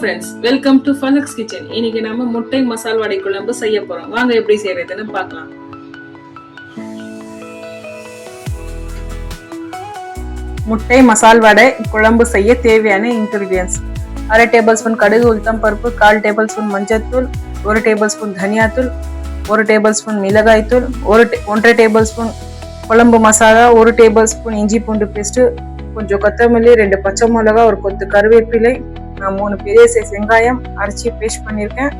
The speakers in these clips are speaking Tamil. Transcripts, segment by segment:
ஃப்ரெண்ட்ஸ், வெல்கம் டு ஃபனக்ஸ் கிச்சன். இன்னைக்கு நம்ம முட்டை மசால் வடை குழம்பு செய்ய போறோம். வாங்க எப்படி செய்யறதுன்னு பார்க்கலாம். முட்டை மசால் வடை குழம்பு செய்ய தேவையான இன்கிரிடியன்ஸ்: 1/2 டேபிள் ஸ்பூன் கடுகு உளுத்தம் பருப்பு, 1/4 டேபிள் ஸ்பூன் மஞ்சள்தூள், 1 டேபிள் ஸ்பூன் தனியாத்தூள், 1 டேபிள் ஸ்பூன் மிளகாய் தூள், 1 டேபிள் ஸ்பூன் குழம்பு மசாலா, 1 டேபிள் ஸ்பூன் இஞ்சி பூண்டு பேஸ்ட், கொஞ்சம் கொத்தமல்லி, 2 பச்சை மிளகாய், ஒரு கொத்து கருவேப்பிலை, நான் 3 பெரிய சைஸ் வெங்காயம் அரைச்சி பேஸ்ட் பண்ணியிருக்கேன்,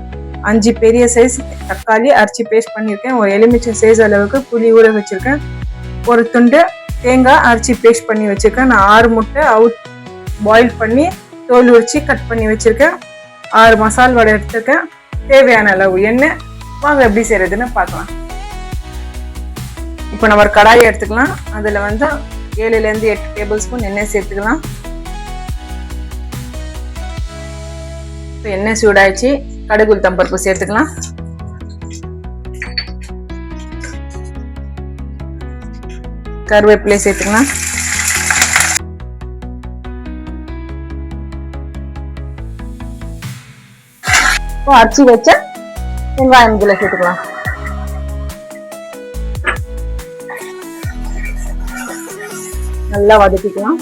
5 பெரிய சைஸ் தக்காளி அரைச்சி பேஸ்ட் பண்ணியிருக்கேன், ஒரு எலுமிச்சை சைஸ் அளவுக்கு புளி ஊற வச்சிருக்கேன், ஒரு துண்டு தேங்காய் அரைச்சி பேஸ்ட் பண்ணி வச்சிருக்கேன், நான் 6 முட்டை பாயில் பண்ணி தோல் உரிச்சு கட் பண்ணி வச்சிருக்கேன், 6 மசால் வடை எடுத்துருக்கேன், தேவையான அளவு எண்ணெய். வாங்க எப்படி செய்யறதுன்னு பார்க்கலாம். இப்போ நம்ம ஒரு கடாயை எடுத்துக்கலாம். அதில் 7 to 8 டேபிள் ஸ்பூன் எண்ணெய் சேர்த்துக்கலாம். இப்போ எண்ணெய் சூடாயிடுச்சு. கடுகு உளுத்தம் பருப்பு சேர்த்துக்கலாம். கருவேப்பிலை சேர்த்துக்கலாம். இப்போ அரைச்சி வச்ச வெங்காயம் இதில் சேர்த்துக்கலாம். நல்லா வதக்கிக்கலாம்.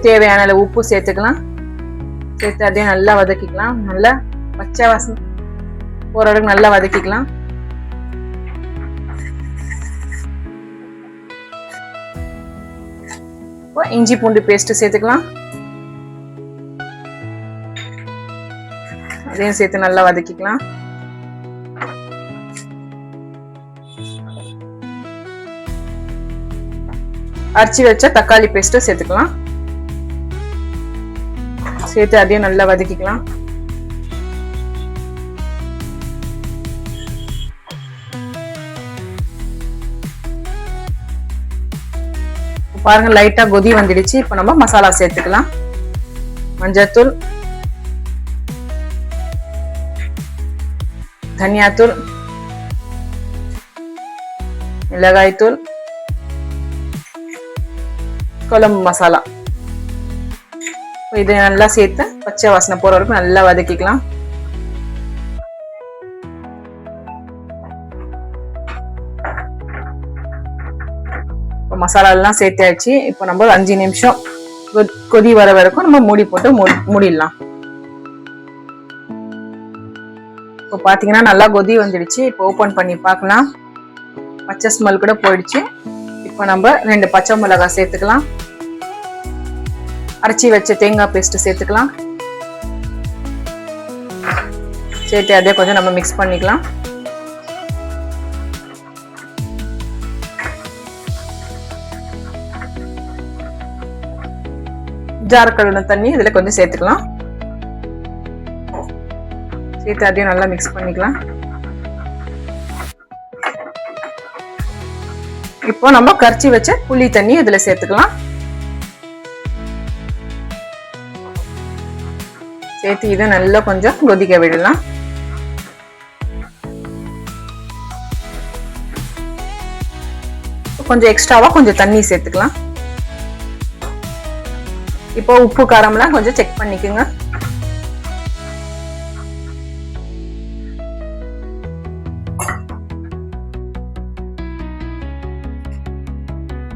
தேவையான அளவு உப்பு சேர்த்துக்கலாம். சேர்த்து அதையும் நல்லா வதக்கிக்கலாம். நல்லா பச்சை வாசனை போற அளவுக்கு நல்லா வதக்கிக்கலாம். இஞ்சி பூண்டு பேஸ்ட் சேர்த்துக்கலாம். அதையும் சேர்த்து நல்லா வதக்கிக்கலாம். அரைச்சி வச்ச தக்காளி பேஸ்ட் சேர்த்துக்கலாம். சேர்த்து அதையும் நல்லா வதக்கிக்கலாம். பாருங்க, லைட்டா கொதி வந்துடுச்சு. இப்ப நம்ம மசாலா சேர்த்துக்கலாம். மஞ்சள்தூள், தனியாத்தூள், மிளகாய் தூள், குழம்பு மசாலா, இதை நல்லா சேர்த்து பச்சை வாசனை போற வரைக்கும் நல்லா வதக்கிக்கலாம். மசாலா எல்லாம் சேர்த்தாச்சு. இப்போ நம்ம 5 நிமிஷம் கொதி வர வரைக்கும் நம்ம மூடி போட்டு மூடிடலாம். இப்போ பாத்தீங்கன்னா நல்லா கொதி வந்துடுச்சு. இப்போ ஓபன் பண்ணி பார்க்கலாம். பச்சை ஸ்மெல் கூட போயிடுச்சு. இப்போ நம்ம 2 பச்சை மிளகாய் சேர்த்துக்கலாம். அரைச்சி வச்ச தேங்காய் பேஸ்ட் சேர்த்துக்கலாம். சேர்த்து அதே கொஞ்சம் நம்ம மிக்ஸ் பண்ணிக்கலாம். ஜார் கழுவின தண்ணி இதுல கொஞ்சம் சேர்த்துக்கலாம். சேர்த்து அதையும் நல்லா மிக்ஸ் பண்ணிக்கலாம். இப்போ நம்ம கரைச்சி வச்ச புளி தண்ணி இதுல சேர்த்துக்கலாம். சேர்த்து இதை நல்லா கொஞ்சம் கொதிக்க விடலாம். கொஞ்சம் எக்ஸ்ட்ராவா கொஞ்சம் தண்ணி சேர்த்துக்கலாம். இப்போ உப்பு காரம்லாம் கொஞ்சம் செக் பண்ணிக்கோங்க.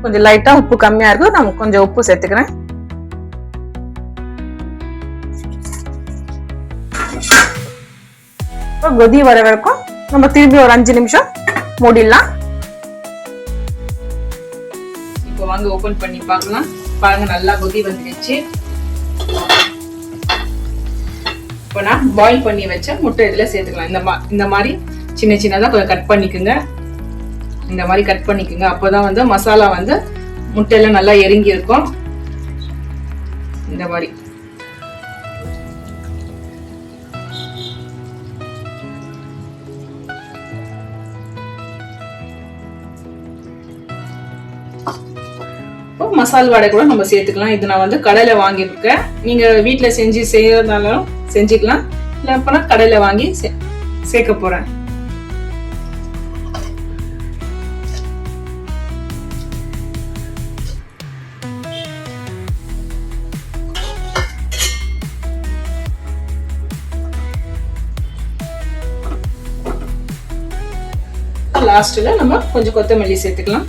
கொஞ்சம் லைட்டா உப்பு கம்மியா இருக்கு. நான் கொஞ்சம் உப்பு சேர்த்துக்கிறேன். கொதி வர வரைக்கும் நம்ம திரும்பி ஒரு 5 நிமிஷம் மூடிடலாம். இப்போ வாங்க ஓபன் பண்ணி பார்க்கலாம். பாருங்க, நல்லா கொதி வந்துடுச்சு. இப்போ நான் பாயில் பண்ணி வச்ச முட்டை இதுல சேர்த்துக்கலாம். இந்த மாதிரி சின்ன சின்னதா கொஞ்சம் கட் பண்ணிக்குங்க. இந்த மாதிரி கட் பண்ணிக்குங்க. அப்போதான் மசாலா முட்டையில நல்லா இறங்கி இருக்கும். இந்த மாதிரி மசால் வடை கூட நம்ம சேர்த்துக்கலாம். இது நான் கடையில வாங்கியிருக்கேன். நீங்க வீட்டுல செஞ்சு செய்யறதுனாலும் செஞ்சுக்கலாம். இல்ல அப்பனா கடையில வாங்கி சேர்க்க போறேன். லாஸ்ட்ல நம்ம கொஞ்சம் கொத்தமல்லி சேர்த்துக்கலாம்.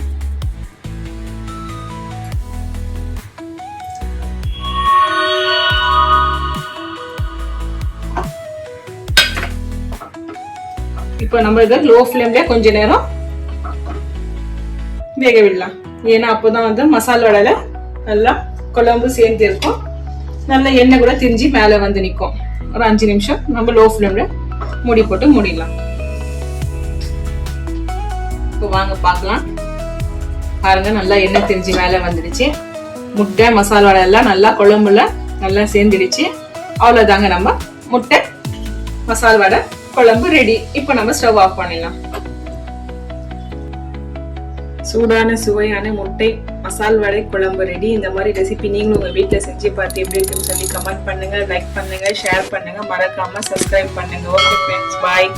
இப்போ நம்ம இதை லோ ஃப்ளேம்ல கொஞ்ச நேரம் வேக விடலாம். ஏன்னா அப்போதான் வந்து மசாலா வடையில நல்லா குழம்பு சேர்ந்து இருக்கும், நல்ல எண்ணெய் கூட திரிஞ்சு மேல வந்து நிற்கும். ஒரு 5 நிமிஷம் நம்ம லோ ஃப்ளேம்ல மூடி போட்டு மூடிடலாம். இப்போ வாங்க பார்க்கலாம். பாருங்க, நல்லா எண்ணெய் திரிஞ்சு மேல வந்துடுச்சு. முட்டை மசாலா வடை எல்லாம் நல்லா குழம்புல நல்லா சேர்ந்துடுச்சு. அவ்வளவுதாங்க, நம்ம முட்டை மசாலா வடை குழம்பு ரெடி. இப்போ நம்ம ஸ்டவ் ஆஃப் பண்ணிடலாம். சூடான சுவையான முட்டை மசால் வடை குழம்பு ரெடி. இந்த மாதிரி ரெசிபி நீங்களும் உங்க வீட்டுல செஞ்சு பார்த்து எப்படி இருக்குன்னு சொல்லி கமெண்ட் பண்ணுங்க, லைக் பண்ணுங்க, ஷேர் பண்ணுங்க, மறக்காம சப்ஸ்கிரைப் பண்ணுங்க. ஓகே ஃப்ரெண்ட்ஸ், பாய்.